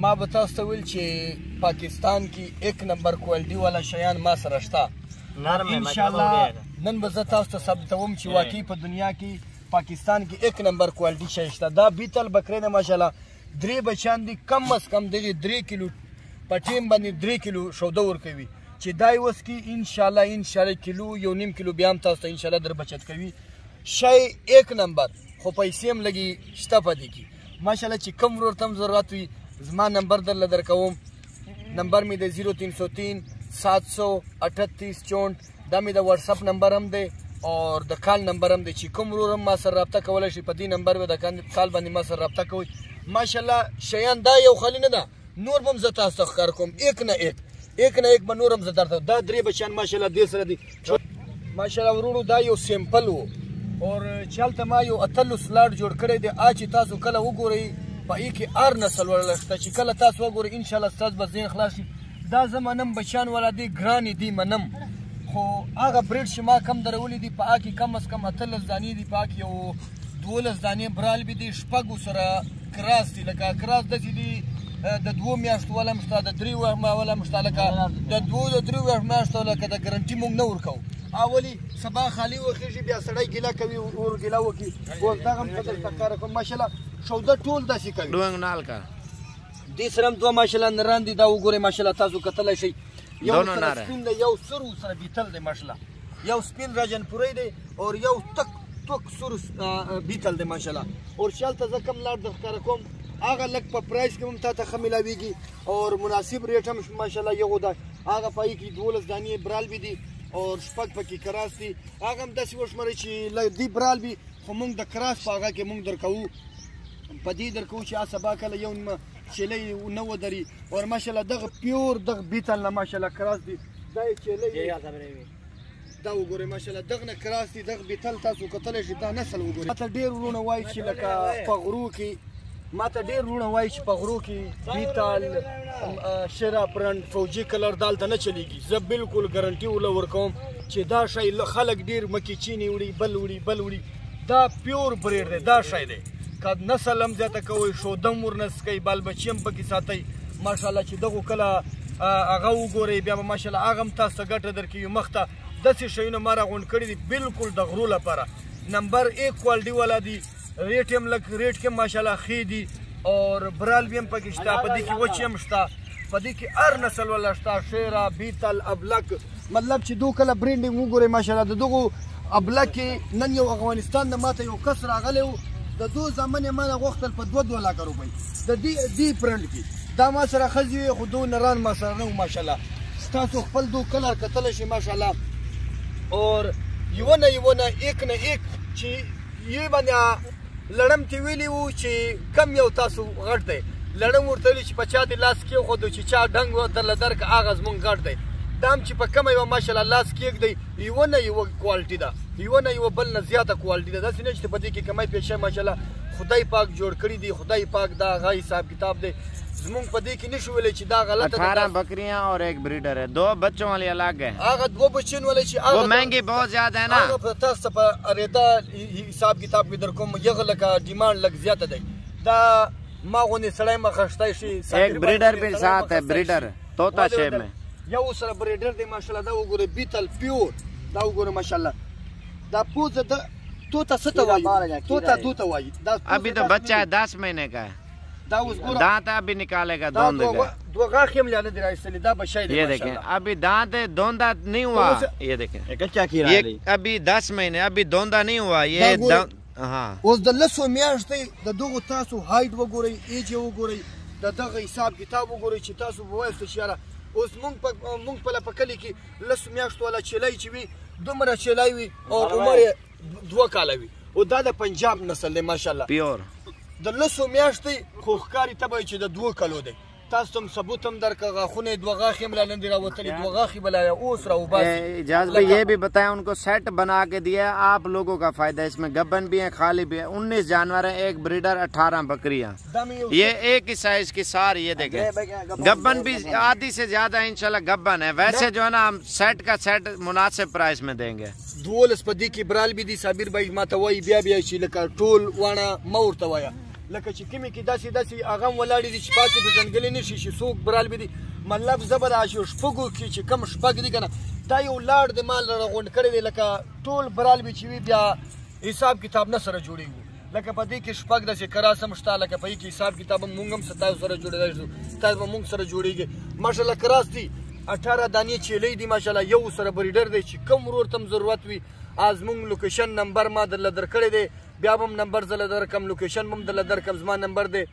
ما به تاسو ته ویل چې پاکستان کې 1 نمبر کوالټي والا شیان ما سره شته. انشاءالله نن به زه تاسو ته ثابتوم چې واقعي په دنیا کې پاکستان کې 1 نمبر کوالټي شی شته. دا بیتل بکرې نه ماشاءالله 3 بچیان دي، کم از کم دغه 3 کیلو په ټیم باندې 3 کیلو شوده ورکوي چې دا یې وس کې انشاءالله کیلو 1.5 کیلو بیا هم تاسو ته انشاءالله در بچت کوي. شی 1 نمبر، خو پیسې هم لږې شته په دې کې ماشاءالله. چې کوم ورور ته هم ضرورت وي زما نمبر درله درکوم. نمبر مې د 0303 738 64، دا مې د واتساپ نمبر هم دی او د کال نمبر هم دی. چې کوم ورور هم ما سره رابطه کولی شي په دې نمبر به د کال باندې ما سره رابطه کوئ. ماشاءالله شیان دا یو خالي نه ده، نور به هم زه تاسو ته ښکار کوم. 1 نه 1 به نور هم زه درته دا 3 بچیان ماشاءالله دې سره دي ماشاءالله. ورونو دا یو سیمپل و اور چې هلته ما یو 18 لاټ جوړ کړی دی. چې تاسو کله وګورئ په ای کې هر نسل والا شته، چې کله تاسو وګورئ انشاءالله ستاسو به ذهن خلاص شي. دا زه منم بچیان والا دي ګرانې دي منم، خو هغه بریډ چې ما کم درولي دي په هغه کې کم از کم 18 دانې دي، په هغه کې یو 12 دانې برالبې دي، شپږو سره کراس دي. لکه کراس داسې دي د 2 میاشتو والا هم شته، د 3 والا هم شته، لکه د 2 د 3 میاشتو لکه د ګرنټي موږ نه ورکوو. اولی سبا خالی وخیږي بیا سړی ګیله کوي اور ګیله وکړي اوس دغه هم ښه درته ښکاره کوم. ماشاءالله شوده ټول داسې کوي. دې سره هم دوه ماشاءالله نران دي. دا وګورئ ماشاءالله تاسو کتلی شئ. یو سره سپین دی، یو سر سره بیتل دی ماشاءالله. یو سپین راجنپورۍ دی او یو تک سور بیتل دی ماشاءالله. اور چې هلته زه کوم لاټ در ښکاره کوم هغه لږ په پرایس کې هم تا ته ښه میلاویږي او مناسب ریټ هم ماشاءالله یو ده. هغه په هغې کې 12 دانې برالبې دي او شپږ پکې کراس دي. هغه هم داسې وشمرئ چې دي برالبې، خو موږ د کراس په هغه کې موږ درکوو، په دې درکوو چې سبا کله یو نیمه چیلۍ نه ودري. او ماشاءالله دغه پیور دغه بیتل نه ماشاءالله کراس دي. دا یې چیلۍ دا وګورئ ماشاءالله دغه نه کراس دي. دغه بیتل تاسو کتلی شئ. دا نسل وګورئ. ماته ډېر وروڼه وایي چې لکه په غرو کې په غرو کې بیتل شیره پرنټ فوجي کلر دالته نه چلیږي. زه بالکل ګارنټي ورله ورکوم چې دا شی خلک ډېر مکې چینې وړي بل وړي. دا پیور بریډ دی، دا شی دی. که نسل هم زیاته کوئ، شودم ورنسکئ، بال بچي هم پکې ساتئ ماشاءالله. چې دغو کله هغه وګورئ بیا به ماشاءالله هغه هم تاسو ته ګټه درکوي. مخته داسې شیونه ما راغونډ کړي دي بالکل د غرو لپاره. نمبر 1 کوالټي والا دي، ریټ هم لږ ریټ کې ماشاءالله ښې دي اور برال بی هم پکې شته، په دې کې وچې هم شته، په دې کې هر نسل والا شته. شیره، بیتل، ابلک، مطلب چې دو کله برینډینګ وګورئ ماشاءالله. د دغو ابلک کې نن یو افغانستان نه ماته یو کس راغلی و، د دو زامن یې ما نه غوښتل په 2 لکه روپۍ د دې پرنټ کې. دا ما سره ښځې وې خو دو نران ما سره نه و ماشاءالله. ستاسو خپل دو کلر کتلی شئ ماشاءالله. اور یوه نه 1 نه 1 چې یوې باندې لړم ته ویلي وو چې کم یو تاسو غټ دی. لړم ورته ویلي چې په چا دې لاس کېښودو چې چا ډنګ درله درکړه هغه زموږ غټ دی. دا هم چې په کمه یوه ماشاءالله لاس کېږدئ یوه نه یوه کوالټي ده، یوه نه یوه بل نه زیاته کوالټي ده. داسې نه چې په دې کې کمی پیشه ماشاءالله خدای پاک جوړ کړي دي. خدای پاک دا هغه حساب کتاب دی. زمونږ په دې کې نشو ویلی چې دا غلطه ده. 18 बकरियां और 1 ब्रीडर है, 2 बच्चों वाली अलग है. هغه 2 بچین والی چې वो महंगी बहुत ज्यादा है ना. هغه په تاسو په اریدا حساب کتاب کې در کوم یغه لکه ډیمانډ لږ زیاته دی. دا ما غونې سړی مخه شتی شي. 1 ब्रीडर भी साथ है, ब्रीडर तोता शेप में. یو سره بریډر دی ماشاءالله. دا وګورئ بیتل پیور. دا وګورئ ماشاءالله. دا پوزه د توتا څه ته وایي؟ توتا دو ته وایي. अभी तो बच्चा है 10 महीने का है. दांत अभी निकालेगा दोंदे का. 2 غاښ هم لاله دی راایستلي. دا بشای دی. ये देखें अभी दांत दोंदा नहीं हुआ. ये देखें ये अभी 10 महीने अभी दोंदा नहीं हुआ. ये हाँ اوس د لسو میاشتې د دغو تاسو هایټ وګورئ، ایج یې وګورئ، د دغه حساب کتاب وګورئ چې تاسو به وایاست چې یاره اوس موږ په کلي کې لسو میاشتو والا چیلی چې وي دومره چیلی وي او عمر یې 2 کاله وي. او دا د پنجاب نسل دی ماشاءالله. پیور د لسو میاشتې خو ښکاري ته به چې د 2 کلو دی. تاسو هم ثبوت هم درکړه. غاښونه یې 2 غاښ هم لا نه دي راوتلي. 2 غاښ به لا اوس راوباسي. اجاز भाई ये भी बताएं उनको सेट बना के दिया. आप लोगों का फायदा है. इसमें गब्बन भी है, खाली भी है. 19 जानवर है, 1 ब्रीडर, 18 बकरियां. ये एक ही साइज की सारी. ये देखें गब्बन भी आधी से ज्यादा इंशाल्लाह गब्बन है. वैसे जो है ना हम सेट का सेट मुनासिब प्राइस में देंगे. 12 په دې کې برال بي دي. صابر भाई ما ته وایي بیا چې لکه ټول وانه ما ورته وایه لکه چې کومې کې داسې هغه هم ولاړې دي چې پاتې پېژندګلې نه شي چې څوک برال به دي مطلب زه به دا شپږو کې چې کم شپږ دي که نه دا یو لاړ د مال راغونډ کړی دی لکه ټول برال به چې وي بیا حساب کتاب نه سره جوړېږو لکه په دې کې شپږ داسې کراس هم شته لکه په دې کې حساب کتاب هم مونږ هم ستاسو سره جوړېدای شو تاسو به مونږ سره جوړېږي ماشاءالله کراس دي 18 دانې چیلۍ دي ماشاءالله یو سره بریډر دی چې کوم ورور ته هم ضرورت وي از مونږ لوکیشن نمبر ما درله درکړی دی بیا به هم نمبر زه له درکړم لوکیشن به هم درله درکړم زما نمبر دی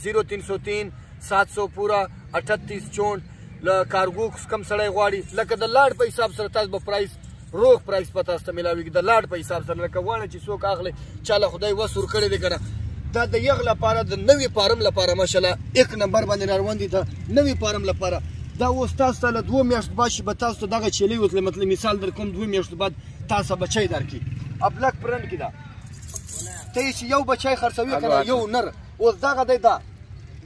0303 700 پوره 38 64 له کارګو کم سړی غواړي لکه د لاډ په حساب سره تاسو به پرایس روغ پرایس په تاسو ته میلاویږي د لاډ په حساب سره لکه غواړي چې څوک اخلي چاله خدای وس ورکړی دی که نه دا د یغ لپاره د نوي فارم لپاره ماشاءالله 1 نمبر باندې راروان دي د نوي فارم لپاره دا اوس تاسو ته له 2 میاشتو بعد چې به تاسو ته دغه چیلۍ وتلی مطلب مثال در کوم 2 میاشتو بعد تاسو بچی درکړي ابلک پرنټ کې ده ته چې یو بچی خرڅوي که نه یو نر اوس دغه دی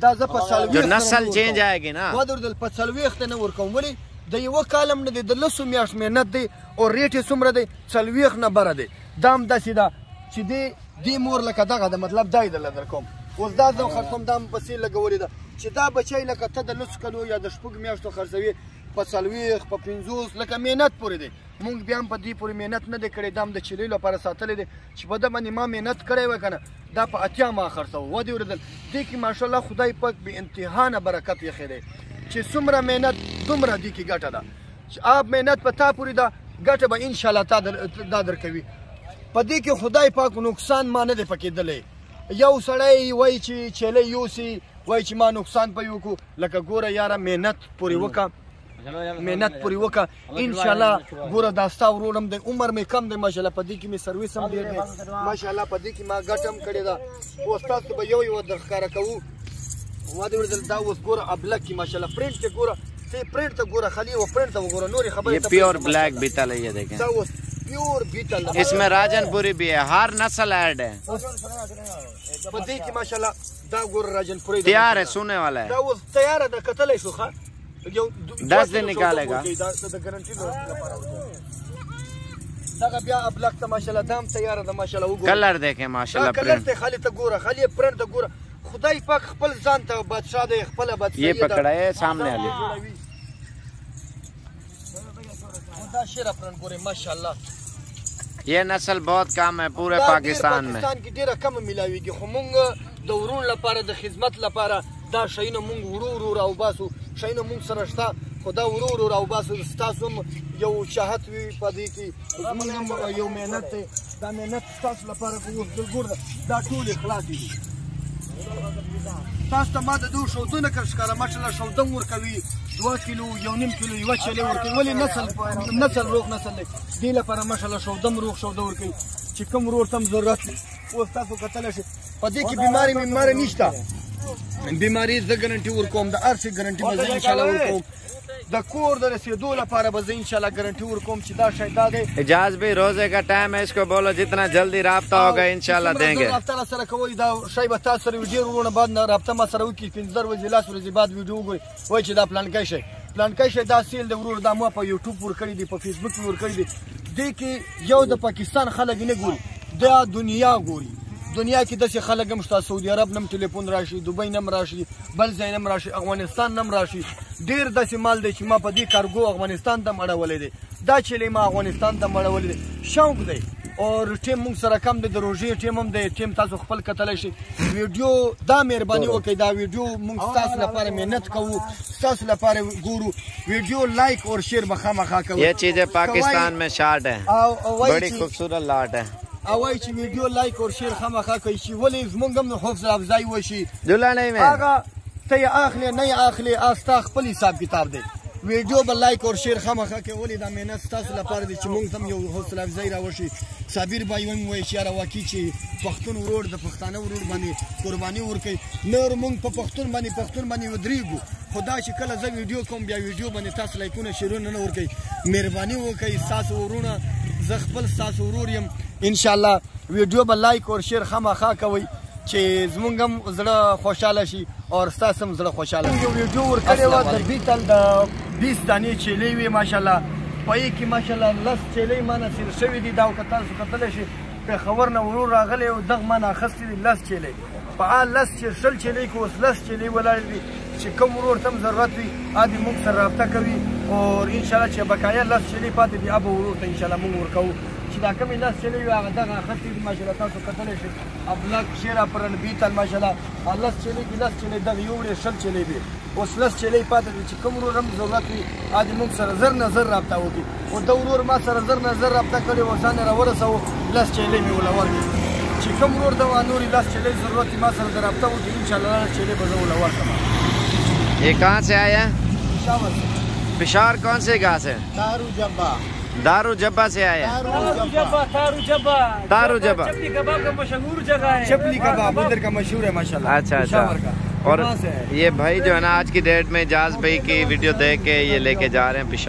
دا زه په څلوېښت نسل چینج آئے نا ودرېدل په 40 نه ورکوم ولې د یوه کالم نه دی د 10 میاشت محنت دی او ریټ یې څومره دی 40 نه بره دی دا هم داسې ده چې دې مور لکه دغه ده مطلب دا یې درله درکوم اوس دا زه خرڅوم دا هم پسې لګولې ده چې دا بچی لکه ته د 10 کلو یا د 6 میاشتو خرڅوي په 40 په 50 لکه محنت پورې دی مونږ بیا هم په دې پورې محنت نه دی کړی دا هم د چیلۍ لپاره ساتلی دی چې په ده باندې ما محنت کړی وی که نه دا په 80 ما خرڅوه ودې ورېدل دې کې ماشاءالله خدای پاک بې انتها نه برکت ایښی دی چې څومره محنت دومره دې کې ګټه ده چې آپ محنت په تا پورې ده ګټه به انشاءالله تا دا درکوي په دې کې خدای پاک نقصان ما نه دی پکېدلی یو سړی وایي چې چیلۍ یوسي وایي چې ما نقصان په یو کړو لکه ګوره یاره محنت پورې وکړه محنت پورې وکړه انشاءالله ګوره دا ستا ورور هم دی عمر مې کم دی ماشاءالله په دې کې مې سرویس هم ډېر دی ماشاءالله په دې کې ما ګټه هم کړې ده اوس تاسو به یو در ښکاره کوو ودې ورېدل دا اوس ګوره ابلک کې ماشاءالله پرنټ کې ګوره ته پرنټ ته ګوره خالي و پرنټ ته وګوره نورې خبرې ये प्योर ब्लैक बीतल है ये देखें دا اوس پیور بیتل इसमें राजनपुरी भी है हर नस्ल ऐड है په دې کې ماشاءالله دا ګوره راجنپوري तैयार है सोने वाला है دا اوس تیاره ده کتلی شو ښه یو 10 दिन निकालेगा د ګارنټي لپاره دغه بیا ابلک ته ماشاءالله دام تیاره ده ماشاءالله وګوره कलर देखें माशाल्लाह کلر ته خالی ته ګوره خالی پرنټ ته ګوره خدای پاک خپل ځان ته بادشاہ دی خپل بادشاہ ये पकड़ा है सामने वाले دا شیره پرنټ ګوره ماشاءالله ये नस्ल बहुत कम है पूरे पाकिस्तान में پاکستان کې ډیره کم ملاویږي خو مونږ د ورون لپاره د خدمت لپاره دا شیونه مونږ ورو راوباسو شیونه مونږ سره شته خو دا ورو راوباسو ستاسو هم یو چاهت وي په دې کې زموږ هم یو محنت دی دا محنت ستاسو لپاره خو اوس ګوره دا ټولې خلاصې دي تاسو ته ما د دوه شودونه کړ ښکاره ماشاءالله شودم ورکوي 2 کیلو 1.5 کیلو یوه چیلۍ ورکوي ولې نسل روغ نسل دی دې لپاره ماشاءالله شودم روغ شوده ورکوي چې کوم ورور ته هم ضرورت وي اوس تاسو کتلی شئ په دې کې بیماري نشته بیماري زه ګارنټي ورکوم د هر څه ګارنټي به زه انشاءالله ورکوم د کور د رسیدو لپاره به زه انشاءالله ګارنټي ورکوم چې دا شی دا دی اجاز بھی روزے کا ٹائم ہے اس کو بولو جتنا جلدی رابطہ ہوگا انشاءاللہ دیں گے رابطه سره کوئ دا شی به تاسو سره ډېر ورونه بعد نه رابطه ما سره وکړي 15 ورځې لاس ورځې بعد ویډیو وګورئ وایي چې دا پلانکی شی پلانکی شی دا سیل د ورور دا ما په یوټیوب ورکړی دی په فیسبوک مې ورکړی دی دې کې یو د پاکستان خلک نه ګوري دا دنیا ګوري دنیا کې داسې خلک هم شته سعودي عرب نه هم ټلیفون راشي دوبۍ نه هم راشي بل ځای نه هم راشي افغانستان نه هم راشي ډېر داسې مال دی چې ما په دې کارګو افغانستان ته هم اړولی دی دا چیلۍ ما افغانستان ته هم اړولی دی شوق دی او ټیم مونږ سره کم دی د روژې ټیم هم دی ټیم تاسو خپل کتلی شئ ویډیو دا مهرباني وکړئ دا ویډیو مونږ ستاسو لپاره محنت کوو ستاسو لپاره ګورو ویډیو لایک اور شیر به خامخا کوو یہ چیزیں پاکستان میں شارٹ ہے بڑی خوبصورت لاٹ ہے او وایي چې ویډیو لایک اور شیر خامخا کوي چې ولې زمونږ هم حوصله افزایي وشي دلانۍ میں هغه ته یې اخلې نه یې اخلې ستا خپل حساب کتاب دی ویډیو به لایک اور شیر خامخا کوي ولې دا محنت ستاسو لپاره دی چې مونږ ته هم یو حوصله افزایي راوشي صابر بھائی هم وایي چې یاره واقعي چې پښتون ورور د پښتانه ورور باندې قرباني ورکوي نور مونږ په پښتون باندې ودرېږو خو دا چې کله زه ویډیو کوم بیا ویډیو باندې تاسو لایکونه شیرونه نه ورکوئ مهرباني وکړئ ستاسو ورونه زه خپل ستاسو ورور یم انشاءالله ویډیو به لایک اور شیر خامخا کوئ چې زمونږ هم زړه خوشحاله شي او ستاسو هم زړه خوشحاله شي یو ویډیو ورکړې وه د بیتل د 20 دانې چیلۍ وې ماشاءالله په یې کې ماشاءالله 10 چیلۍ ما نصیب شوي دي دا که تاسو کتلی شئ پېښور نه ورور راغلی و دغه ما نه اخیستې دي 10 چیلۍ په لس چې شل چلی کو اوس لس چلی ولاړ دي چې کوم ورور تم ضرورت وي ادي موږ سره رابطه کوي او ان شاء الله چې بقایا لس چلی پاتې دي اب ورور ته ان شاء الله موږ ورکو چې دا کومې لس چلی وي هغه دغه خطي دي ماشاءالله تاسو کتلی شئ ابلک شیرا پرن بیتل ماشاءالله لس چلی کې لس چلی دغه یو وړې شل چلی دي اوس لس چلی پاتې دي چې کوم ورور هم ضرورت وي ادي موږ سره زر نه زر رابطه وکړي او دا ورور ما سره زر نه زر رابطه کړې و ځان راورسوه لس چلی مې ولا ورکړي چې کوم ورور ته نورې لس چلی ضرورت وي ما سره رابطه وکړي ان شاء الله لس چلی به زه ولا ورکړم ये कहाँ से आया? पेशावर से। पेशावर कौन से गाँव से? दारू जब्बा। दारू जब्बा से आया? दारू जब्बा चपली कबाब का मशहूर जगह है। चपली कबाब उधर का मशहूर है माशाल्लाह। अच्छा अच्छा। और ये भाई जो है ना आज की डेट में इजाज भाई की वीडियो देख के ये लेके जा रहे हैं पेशावर।